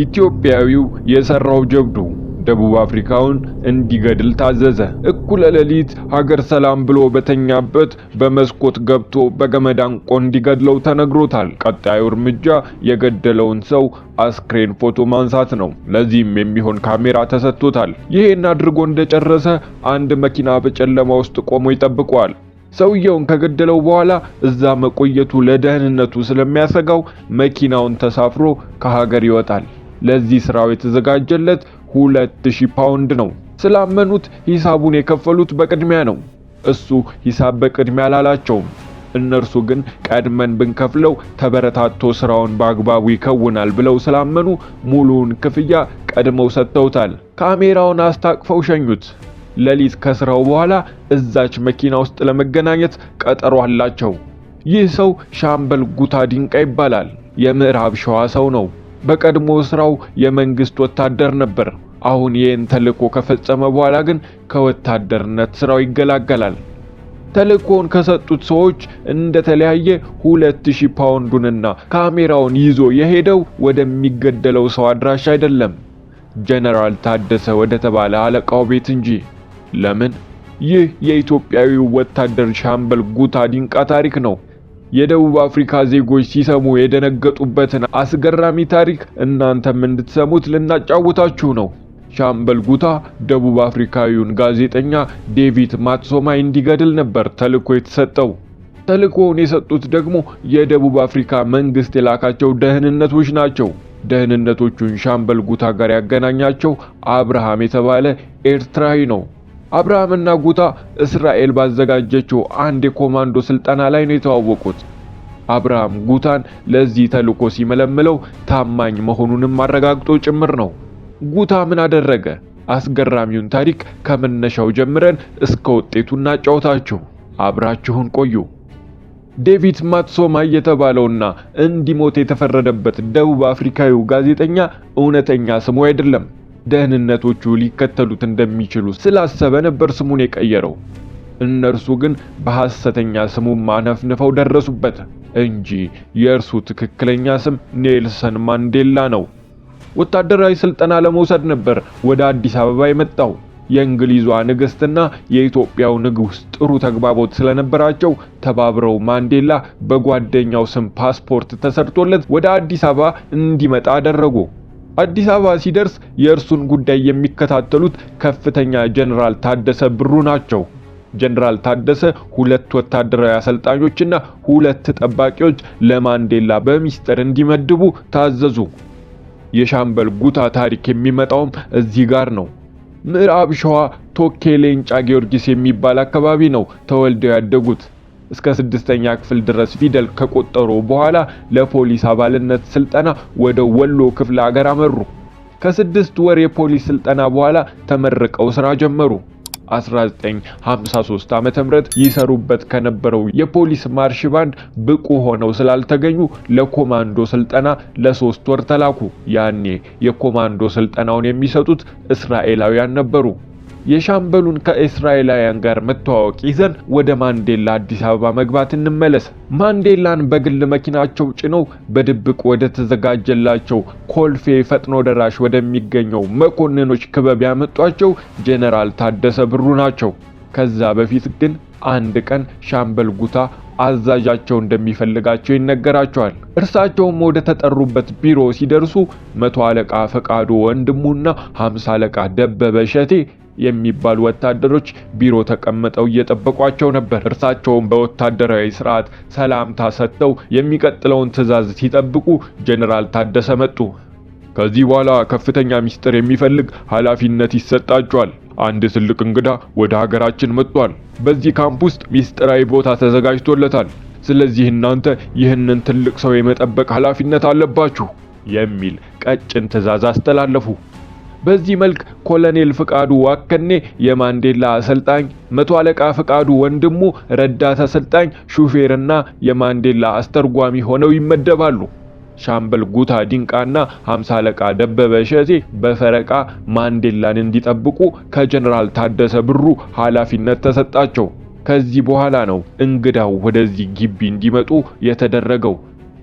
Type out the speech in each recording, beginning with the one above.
ኢትዮጵያዊው የሰራው ጀብዱ ደቡብ አፍሪካውን እንዲገድል ታዘዘ። እኩለ ሌሊት ሀገር ሰላም ብሎ በተኛበት በመስኮት ገብቶ በገመድ አንቆ እንዲገድለው ተነግሮታል። ቀጣዩ እርምጃ የገደለውን ሰው አስክሬን ፎቶ ማንሳት ነው። ለዚህም የሚሆን ካሜራ ተሰጥቶታል። ይሄን አድርጎ እንደጨረሰ አንድ መኪና በጨለማ ውስጥ ቆሞ ይጠብቀዋል። ሰውየውን ከገደለው በኋላ እዛ መቆየቱ ለደህንነቱ ስለሚያሰጋው መኪናውን ተሳፍሮ ከሀገር ይወጣል። ለዚህ ስራው የተዘጋጀለት 2000 ፓውንድ ነው። ስላመኑት ሂሳቡን የከፈሉት በቅድሚያ ነው። እሱ ሂሳብ በቅድሚያ አላላቸውም። እነርሱ ግን ቀድመን ብንከፍለው ተበረታቶ ስራውን በአግባቡ ይከውናል ብለው ስላመኑ ሙሉውን ክፍያ ቀድመው ሰጥተውታል። ካሜራውን አስታቅፈው ሸኙት። ሌሊት ከስራው በኋላ እዛች መኪና ውስጥ ለመገናኘት ቀጠሮ አላቸው። ይህ ሰው ሻምበል ጉታ ዲንቃ ይባላል። የምዕራብ ሸዋ ሰው ነው። በቀድሞ ስራው የመንግስት ወታደር ነበር። አሁን ይህን ተልእኮ ከፈጸመ በኋላ ግን ከወታደርነት ስራው ይገላገላል። ተልእኮውን ከሰጡት ሰዎች እንደተለያየ 2000 ፓውንዱንና ካሜራውን ይዞ የሄደው ወደሚገደለው ሰው አድራሻ አይደለም፣ ጀነራል ታደሰ ወደ ተባለ አለቃው ቤት እንጂ። ለምን? ይህ የኢትዮጵያዊው ወታደር ሻምበል ጉታ ዲንቃ ታሪክ ነው። የደቡብ አፍሪካ ዜጎች ሲሰሙ የደነገጡበትን አስገራሚ ታሪክ እናንተም እንድትሰሙት ልናጫውታችሁ ነው። ሻምበል ጉታ ደቡብ አፍሪካዊውን ጋዜጠኛ ዴቪድ ማትሶማይ እንዲገድል ነበር ተልእኮ የተሰጠው። ተልእኮውን የሰጡት ደግሞ የደቡብ አፍሪካ መንግስት የላካቸው ደህንነቶች ናቸው። ደህንነቶቹን ሻምበል ጉታ ጋር ያገናኛቸው አብርሃም የተባለ ኤርትራዊ ነው። አብርሃምና ጉታ እስራኤል ባዘጋጀችው አንድ የኮማንዶ ስልጠና ላይ ነው የተዋወቁት። አብርሃም ጉታን ለዚህ ተልእኮ ሲመለምለው ታማኝ መሆኑንም አረጋግጦ ጭምር ነው። ጉታ ምን አደረገ? አስገራሚውን ታሪክ ከመነሻው ጀምረን እስከ ውጤቱ እናጫውታችሁ። አብራችሁን ቆዩ። ዴቪድ ማትሶማይ የተባለውና እንዲሞት የተፈረደበት ደቡብ አፍሪካዊው ጋዜጠኛ እውነተኛ ስሙ አይደለም። ደህንነቶቹ ሊከተሉት እንደሚችሉ ስላሰበ ነበር ስሙን የቀየረው። እነርሱ ግን በሐሰተኛ ስሙ ማነፍንፈው ደረሱበት እንጂ የእርሱ ትክክለኛ ስም ኔልሰን ማንዴላ ነው። ወታደራዊ ስልጠና ለመውሰድ ነበር ወደ አዲስ አበባ የመጣው። የእንግሊዟ ንግስትና የኢትዮጵያው ንጉስ ጥሩ ተግባቦት ስለነበራቸው ተባብረው ማንዴላ በጓደኛው ስም ፓስፖርት ተሰርቶለት ወደ አዲስ አበባ እንዲመጣ አደረጉ። አዲስ አበባ ሲደርስ የእርሱን ጉዳይ የሚከታተሉት ከፍተኛ ጀነራል ታደሰ ብሩ ናቸው። ጀነራል ታደሰ 2 ወታደራዊ አሰልጣኞችና 2 ጠባቂዎች ለማንዴላ በሚስጥር እንዲመድቡ ታዘዙ። የሻምበል ጉታ ታሪክ የሚመጣውም እዚህ ጋር ነው። ምዕራብ ሸዋ ቶኬ ሌንጫ ጊዮርጊስ የሚባል አካባቢ ነው ተወልደው ያደጉት። እስከ 6ኛ ክፍል ድረስ ፊደል ከቆጠሩ በኋላ ለፖሊስ አባልነት ስልጠና ወደ ወሎ ክፍለ ሀገር አመሩ። ከ6 ወር የፖሊስ ስልጠና በኋላ ተመርቀው ስራ ጀመሩ። 1953 ዓመተ ምህረት ይሰሩበት ከነበረው የፖሊስ ማርሽ ባንድ ብቁ ሆነው ስላልተገኙ ለኮማንዶ ስልጠና ለ3 ወር ተላኩ። ያኔ የኮማንዶ ስልጠናውን የሚሰጡት እስራኤላውያን ነበሩ። የሻምበሉን ከእስራኤላውያን ጋር መተዋወቅ ይዘን ወደ ማንዴላ አዲስ አበባ መግባት እንመለስ። ማንዴላን በግል መኪናቸው ጭነው በድብቅ ወደ ተዘጋጀላቸው ኮልፌ ፈጥኖ ደራሽ ወደሚገኘው መኮንኖች ክበብ ያመጧቸው ጀነራል ታደሰ ብሩ ናቸው። ከዛ በፊት ግን አንድ ቀን ሻምበል ጉታ አዛዣቸው እንደሚፈልጋቸው ይነገራቸዋል። እርሳቸውም ወደ ተጠሩበት ቢሮ ሲደርሱ 100 አለቃ ፈቃዱ ወንድሙና 50 አለቃ ደበበ ሸቴ የሚባሉ ወታደሮች ቢሮ ተቀምጠው እየጠበቋቸው ነበር። እርሳቸውም በወታደራዊ ስርዓት ሰላምታ ሰጥተው የሚቀጥለውን ትዕዛዝ ሲጠብቁ ጀነራል ታደሰ መጡ። ከዚህ በኋላ ከፍተኛ ሚስጥር የሚፈልግ ኃላፊነት ይሰጣቸዋል። አንድ ትልቅ እንግዳ ወደ ሀገራችን መጥቷል። በዚህ ካምፕ ውስጥ ሚስጥራዊ ቦታ ተዘጋጅቶለታል። ስለዚህ እናንተ ይህንን ትልቅ ሰው የመጠበቅ ኃላፊነት አለባችሁ የሚል ቀጭን ትዕዛዝ አስተላለፉ። በዚህ መልክ ኮሎኔል ፍቃዱ ዋከኔ የማንዴላ አሰልጣኝ፣ 100 አለቃ ፍቃዱ ወንድሙ ረዳት አሰልጣኝ፣ ሹፌርና የማንዴላ አስተርጓሚ ሆነው ይመደባሉ። ሻምበል ጉታ ዲንቃና 50 አለቃ ደበበ ሸቴ በፈረቃ ማንዴላን እንዲጠብቁ ከጀነራል ታደሰ ብሩ ኃላፊነት ተሰጣቸው። ከዚህ በኋላ ነው እንግዳው ወደዚህ ግቢ እንዲመጡ የተደረገው።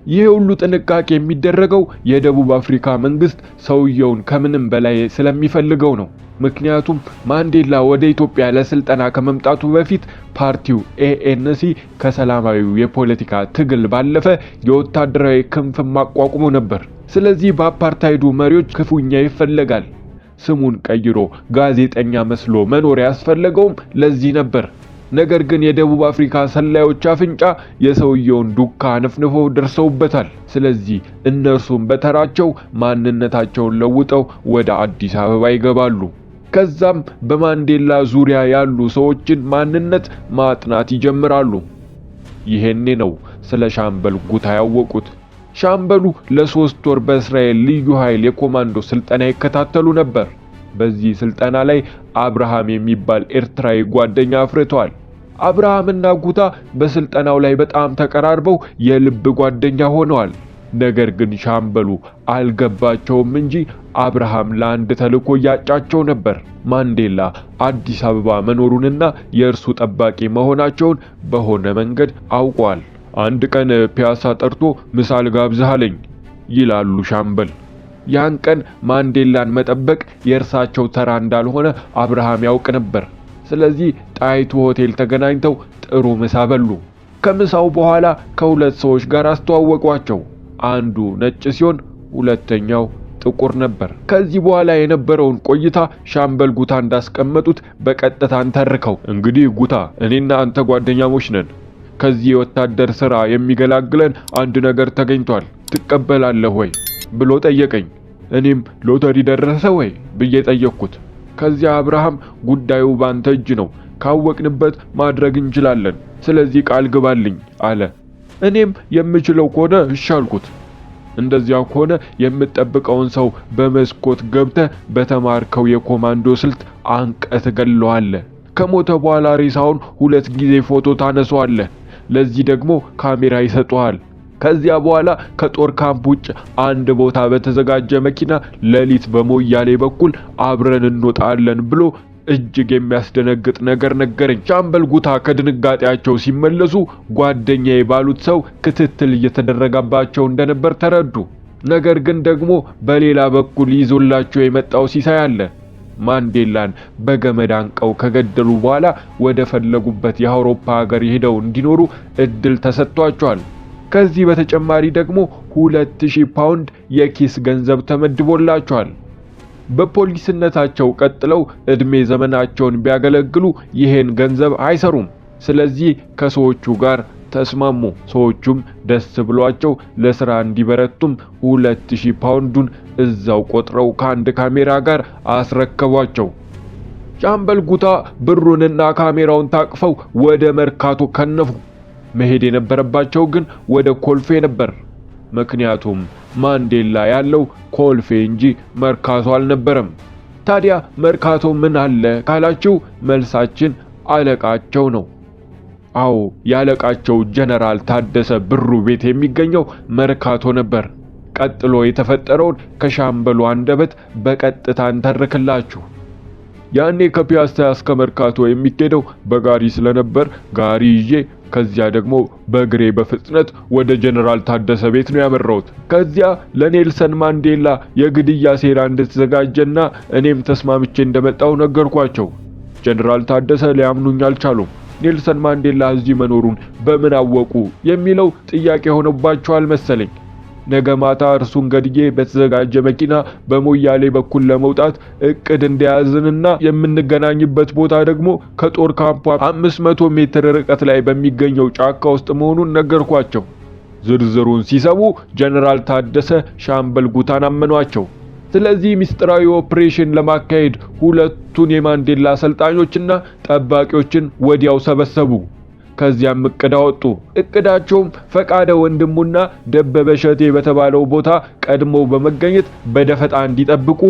ይህ ሁሉ ጥንቃቄ የሚደረገው የደቡብ አፍሪካ መንግስት ሰውየውን ከምንም በላይ ስለሚፈልገው ነው። ምክንያቱም ማንዴላ ወደ ኢትዮጵያ ለስልጠና ከመምጣቱ በፊት ፓርቲው ANC ከሰላማዊው የፖለቲካ ትግል ባለፈ የወታደራዊ ክንፍ ማቋቋሙ ነበር። ስለዚህ በአፓርታይዱ መሪዎች ክፉኛ ይፈለጋል። ስሙን ቀይሮ ጋዜጠኛ መስሎ መኖር ያስፈለገውም ለዚህ ነበር። ነገር ግን የደቡብ አፍሪካ ሰላዮች አፍንጫ የሰውየውን ዱካ ነፍንፈው ደርሰውበታል። ስለዚህ እነርሱም በተራቸው ማንነታቸውን ለውጠው ወደ አዲስ አበባ ይገባሉ። ከዛም በማንዴላ ዙሪያ ያሉ ሰዎችን ማንነት ማጥናት ይጀምራሉ። ይሄኔ ነው ስለ ሻምበል ጉታ ያወቁት። ሻምበሉ ለ3 ወር በእስራኤል ልዩ ኃይል የኮማንዶ ስልጠና ይከታተሉ ነበር። በዚህ ስልጠና ላይ አብርሃም የሚባል ኤርትራዊ ጓደኛ አፍርተዋል። አብርሃምና ጉታ በስልጠናው ላይ በጣም ተቀራርበው የልብ ጓደኛ ሆነዋል። ነገር ግን ሻምበሉ አልገባቸውም እንጂ አብርሃም ለአንድ ተልዕኮ ያጫቸው ነበር። ማንዴላ አዲስ አበባ መኖሩንና የእርሱ ጠባቂ መሆናቸውን በሆነ መንገድ አውቀዋል። አንድ ቀን ፒያሳ ጠርቶ ምሳል ጋብዝህ አለኝ ይላሉ ሻምበል። ያን ቀን ማንዴላን መጠበቅ የእርሳቸው ተራ እንዳልሆነ አብርሃም ያውቅ ነበር። ስለዚህ ጣይቱ ሆቴል ተገናኝተው ጥሩ ምሳ በሉ። ከምሳው በኋላ ከሁለት ሰዎች ጋር አስተዋወቋቸው። አንዱ ነጭ ሲሆን ሁለተኛው ጥቁር ነበር። ከዚህ በኋላ የነበረውን ቆይታ ሻምበል ጉታ እንዳስቀመጡት በቀጥታ እንተርከው። እንግዲህ ጉታ፣ እኔና አንተ ጓደኛሞች ነን። ከዚህ የወታደር ሥራ የሚገላግለን አንድ ነገር ተገኝቷል። ትቀበላለህ ወይ ብሎ ጠየቀኝ። እኔም ሎተሪ ደረሰ ወይ ብዬ ጠየቅኩት። ከዚያ አብርሃም ጉዳዩ ባንተ እጅ ነው፣ ካወቅንበት ማድረግ እንችላለን። ስለዚህ ቃል ግባልኝ አለ። እኔም የምችለው ከሆነ እሺ አልኩት። እንደዚያ ከሆነ የምትጠብቀውን ሰው በመስኮት ገብተህ በተማርከው የኮማንዶ ስልት አንቀህ ትገለዋለህ። ከሞተ በኋላ ሬሳውን 2 ጊዜ ፎቶ ታነሳዋለህ። ለዚህ ደግሞ ካሜራ ይሰጡሃል። ከዚያ በኋላ ከጦር ካምፕ ውጭ አንድ ቦታ በተዘጋጀ መኪና ሌሊት በሞያሌ በኩል አብረን እንወጣለን ብሎ እጅግ የሚያስደነግጥ ነገር ነገረኝ። ሻምበል ጉታ ከድንጋጤያቸው ሲመለሱ ጓደኛዬ ባሉት ሰው ክትትል እየተደረገባቸው እንደነበር ተረዱ። ነገር ግን ደግሞ በሌላ በኩል ይዞላቸው የመጣው ሲሳይ አለ። ማንዴላን በገመድ አንቀው ከገደሉ በኋላ ወደ ፈለጉበት የአውሮፓ ሀገር ሄደው እንዲኖሩ እድል ተሰጥቷቸዋል። ከዚህ በተጨማሪ ደግሞ 2000 ፓውንድ የኪስ ገንዘብ ተመድቦላቸዋል። በፖሊስነታቸው ቀጥለው እድሜ ዘመናቸውን ቢያገለግሉ ይሄን ገንዘብ አይሰሩም። ስለዚህ ከሰዎቹ ጋር ተስማሙ። ሰዎቹም ደስ ብሏቸው ለስራ እንዲበረቱም 2000 ፓውንዱን እዛው ቆጥረው ከአንድ ካሜራ ጋር አስረከቧቸው። ሻምበል ጉታ ብሩንና ካሜራውን ታቅፈው ወደ መርካቶ ከነፉ። መሄድ የነበረባቸው ግን ወደ ኮልፌ ነበር። ምክንያቱም ማንዴላ ያለው ኮልፌ እንጂ መርካቶ አልነበረም። ታዲያ መርካቶ ምን አለ ካላችሁ መልሳችን አለቃቸው ነው። አዎ ያለቃቸው ጀነራል ታደሰ ብሩ ቤት የሚገኘው መርካቶ ነበር። ቀጥሎ የተፈጠረውን ከሻምበሉ አንደበት በቀጥታ እንተርክላችሁ። ያኔ ከፒያሳ እስከ መርካቶ የሚሄደው በጋሪ ስለነበር ጋሪ ይዤ ከዚያ ደግሞ በእግሬ በፍጥነት ወደ ጀነራል ታደሰ ቤት ነው ያመራሁት። ከዚያ ለኔልሰን ማንዴላ የግድያ ሴራ እንደተዘጋጀና እኔም ተስማምቼ እንደመጣው ነገርኳቸው። ጀነራል ታደሰ ሊያምኑኝ አልቻሉም። ኔልሰን ማንዴላ እዚህ መኖሩን በምን አወቁ የሚለው ጥያቄ ሆነባቸዋል መሰለኝ። ነገ ማታ እርሱን ገድዬ በተዘጋጀ መኪና በሞያሌ በኩል ለመውጣት እቅድ እንደያዝንና የምንገናኝበት ቦታ ደግሞ ከጦር ካምፑ 500 ሜትር ርቀት ላይ በሚገኘው ጫካ ውስጥ መሆኑን ነገርኳቸው። ዝርዝሩን ሲሰሙ ጀነራል ታደሰ ሻምበል ጉታን አመኗቸው። ስለዚህ ሚስጥራዊ ኦፕሬሽን ለማካሄድ ሁለቱን የማንዴላ አሰልጣኞችና ጠባቂዎችን ወዲያው ሰበሰቡ። ከዚያም እቅድ አወጡ። እቅዳቸውም ፈቃደ ወንድሙና ደበበ ሸቴ በተባለው ቦታ ቀድመው በመገኘት በደፈጣ እንዲጠብቁ፣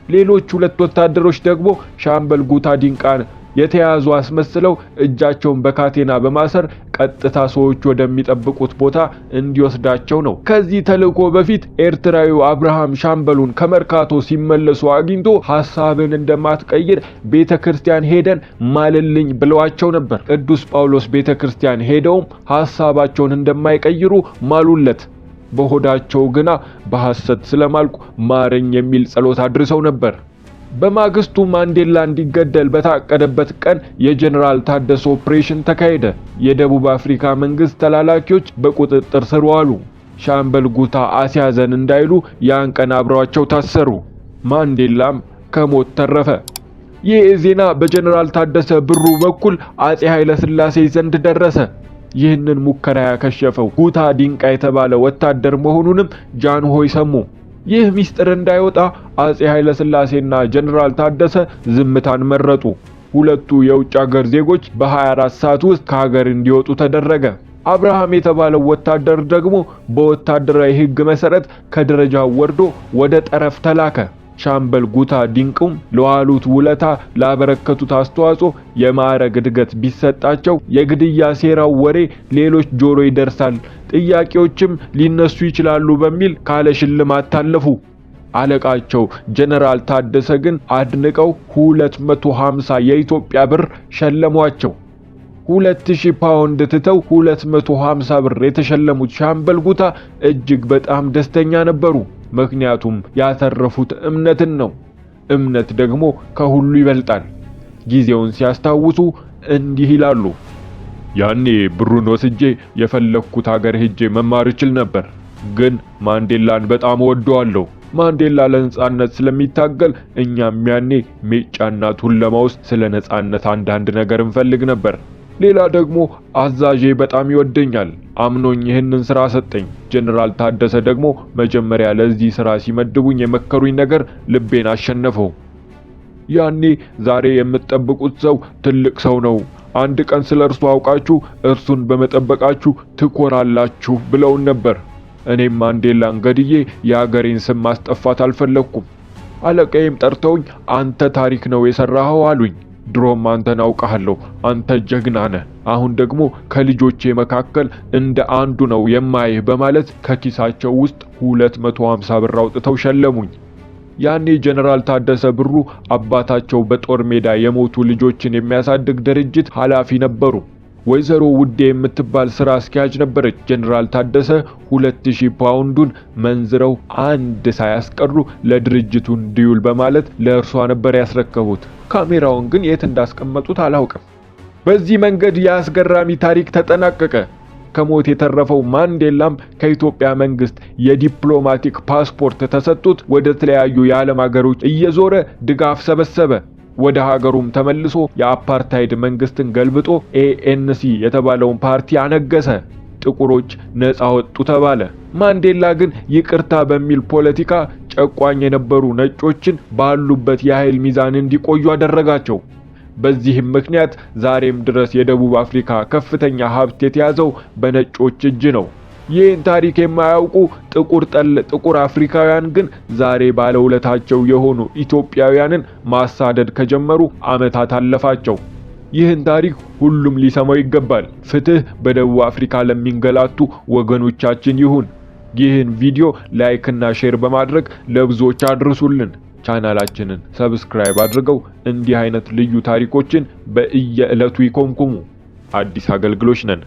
ሌሎች 2 ወታደሮች ደግሞ ሻምበል ጉታ ዲንቃን የተያዙ አስመስለው እጃቸውን በካቴና በማሰር ቀጥታ ሰዎች ወደሚጠብቁት ቦታ እንዲወስዳቸው ነው። ከዚህ ተልእኮ በፊት ኤርትራዊው አብርሃም ሻምበሉን ከመርካቶ ሲመለሱ አግኝቶ ሐሳብን እንደማትቀይር ቤተክርስቲያን ሄደን ማልልኝ ብለዋቸው ነበር። ቅዱስ ጳውሎስ ቤተክርስቲያን ሄደውም ሐሳባቸውን እንደማይቀይሩ ማሉለት። በሆዳቸው ግና በሐሰት ስለማልኩ ማረኝ የሚል ጸሎት አድርሰው ነበር። በማግስቱ ማንዴላ እንዲገደል በታቀደበት ቀን የጀነራል ታደሰ ኦፕሬሽን ተካሄደ። የደቡብ አፍሪካ መንግስት ተላላኪዎች በቁጥጥር ስር ዋሉ። ሻምበል ጉታ አስያዘን እንዳይሉ ያን ቀን አብረዋቸው ታሰሩ። ማንዴላም ከሞት ተረፈ። ይህ ዜና በጀነራል ታደሰ ብሩ በኩል አጼ ኃይለ ሥላሴ ዘንድ ደረሰ። ይህንን ሙከራ ያከሸፈው ጉታ ዲንቃ የተባለ ወታደር መሆኑንም ጃንሆይ ሰሙ። ይህ ሚስጥር እንዳይወጣ አጼ ኃይለ ሥላሴና ጀነራል ታደሰ ዝምታን መረጡ። ሁለቱ የውጭ ሀገር ዜጎች በ24 ሰዓት ውስጥ ከሀገር እንዲወጡ ተደረገ። አብርሃም የተባለው ወታደር ደግሞ በወታደራዊ ሕግ መሰረት ከደረጃው ወርዶ ወደ ጠረፍ ተላከ። ሻምበል ጉታ ዲንቁም ለዋሉት ውለታ ላበረከቱት አስተዋጽኦ የማዕረግ እድገት ቢሰጣቸው የግድያ ሴራው ወሬ ሌሎች ጆሮ ይደርሳል፣ ጥያቄዎችም ሊነሱ ይችላሉ በሚል ካለ ሽልማት ታለፉ። አለቃቸው ጀነራል ታደሰ ግን አድንቀው 250 የኢትዮጵያ ብር ሸለሟቸው። 2000 ፓውንድ ትተው 250 ብር የተሸለሙት ሻምበል ጉታ እጅግ በጣም ደስተኛ ነበሩ። ምክንያቱም ያተረፉት እምነትን ነው። እምነት ደግሞ ከሁሉ ይበልጣል። ጊዜውን ሲያስታውሱ እንዲህ ይላሉ። ያኔ ብሩን ወስጄ የፈለኩት ሀገር ሄጄ መማር እችል ነበር። ግን ማንዴላን በጣም እወደዋለሁ። ማንዴላ ለነጻነት ስለሚታገል እኛም ያኔ ሜጫና ቱለማ ውስጥ ስለ ነጻነት አንዳንድ ነገር እንፈልግ ነበር። ሌላ ደግሞ አዛዤ በጣም ይወደኛል። አምኖኝ ይህንን ስራ ሰጠኝ። ጀነራል ታደሰ ደግሞ መጀመሪያ ለዚህ ስራ ሲመድቡኝ የመከሩኝ ነገር ልቤን አሸነፈው። ያኔ ዛሬ የምትጠብቁት ሰው ትልቅ ሰው ነው፣ አንድ ቀን ስለ እርሱ አውቃችሁ እርሱን በመጠበቃችሁ ትኮራላችሁ ብለውን ነበር። እኔም ማንዴላን ገድዬ የሀገሬን ስም ማስጠፋት አልፈለኩም። አለቃዬም ጠርተውኝ አንተ ታሪክ ነው የሰራኸው አሉኝ። ድሮም አንተን አውቃለሁ፣ አንተ ጀግና ነህ። አሁን ደግሞ ከልጆቼ መካከል እንደ አንዱ ነው የማይህ በማለት ከኪሳቸው ውስጥ 250 ብር አውጥተው ሸለሙኝ። ያኔ ጀነራል ታደሰ ብሩ አባታቸው በጦር ሜዳ የሞቱ ልጆችን የሚያሳድግ ድርጅት ኃላፊ ነበሩ። ወይዘሮ ውዴ የምትባል ስራ አስኪያጅ ነበረች። ጀነራል ታደሰ 2000 ፓውንዱን መንዝረው አንድ ሳያስቀሩ ለድርጅቱ እንዲውል በማለት ለእርሷ ነበር ያስረከቡት። ካሜራውን ግን የት እንዳስቀመጡት አላውቅም። በዚህ መንገድ የአስገራሚ ታሪክ ተጠናቀቀ። ከሞት የተረፈው ማንዴላም ከኢትዮጵያ መንግስት የዲፕሎማቲክ ፓስፖርት ተሰጥቶት ወደ ተለያዩ የዓለም ሀገሮች እየዞረ ድጋፍ ሰበሰበ። ወደ ሀገሩም ተመልሶ የአፓርታይድ መንግስትን ገልብጦ ANC የተባለውን ፓርቲ አነገሰ። ጥቁሮች ነፃ ወጡ ተባለ። ማንዴላ ግን ይቅርታ በሚል ፖለቲካ ጨቋኝ የነበሩ ነጮችን ባሉበት የኃይል ሚዛን እንዲቆዩ አደረጋቸው። በዚህም ምክንያት ዛሬም ድረስ የደቡብ አፍሪካ ከፍተኛ ሀብት የተያዘው በነጮች እጅ ነው። ይህን ታሪክ የማያውቁ ጥቁር አፍሪካውያን ግን ዛሬ ባለውለታቸው የሆኑ ኢትዮጵያውያንን ማሳደድ ከጀመሩ ዓመታት አለፋቸው። ይህን ታሪክ ሁሉም ሊሰማው ይገባል። ፍትህ በደቡብ አፍሪካ ለሚንገላቱ ወገኖቻችን ይሁን። ይህን ቪዲዮ ላይክ እና ሼር በማድረግ ለብዙዎች አድርሱልን። ቻናላችንን ሰብስክራይብ አድርገው እንዲህ አይነት ልዩ ታሪኮችን በየዕለቱ ይኮምኩሙ። አዲስ አገልግሎት ነን።